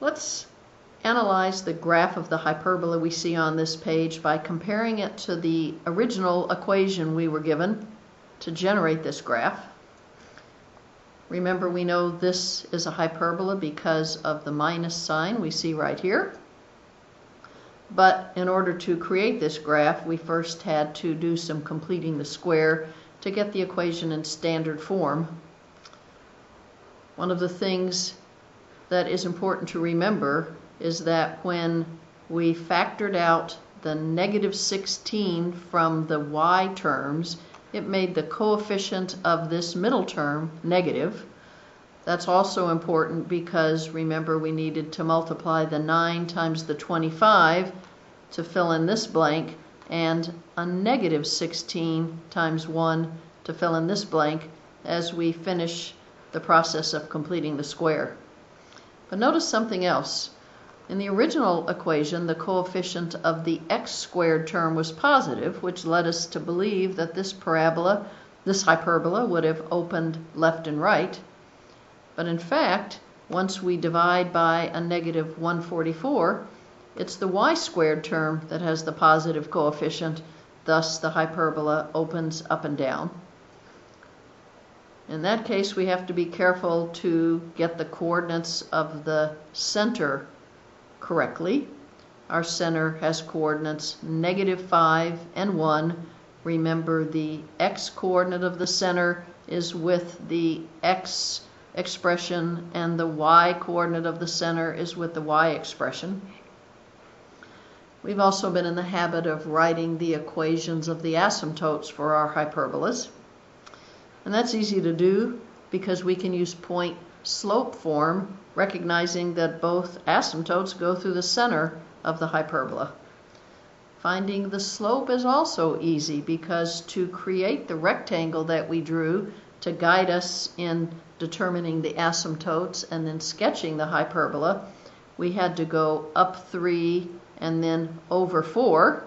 Let's analyze the graph of the hyperbola we see on this page by comparing it to the original equation we were given to generate this graph. Remember, we know this is a hyperbola because of the minus sign we see right here. But in order to create this graph, we first had to do some completing the square to get the equation in standard form. One of the things that is important to remember is that when we factored out the negative 16 from the y terms, it made the coefficient of this middle term negative. That's also important because remember we needed to multiply the 9 times the 25 to fill in this blank, and a negative 16 times 1 to fill in this blank as we finish the process of completing the square. But notice something else. In the original equation, the coefficient of the x squared term was positive, which led us to believe that this hyperbola would have opened left and right. But in fact, once we divide by a negative 144, it's the y squared term that has the positive coefficient, thus the hyperbola opens up and down. In that case, we have to be careful to get the coordinates of the center correctly. Our center has coordinates -5 and 1. Remember, the x coordinate of the center is with the x expression, and the y coordinate of the center is with the y expression. We've also been in the habit of writing the equations of the asymptotes for our hyperbolas. And that's easy to do because we can use point slope form, recognizing that both asymptotes go through the center of the hyperbola. Finding the slope is also easy because to create the rectangle that we drew to guide us in determining the asymptotes and then sketching the hyperbola, we had to go up 3 and then over 4.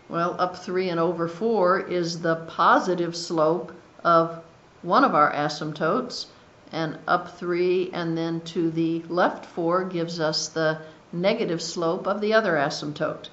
Well, up 3 and over 4 is the positive slope of one of our asymptotes, and up 3 and then to the left 4 gives us the negative slope of the other asymptote.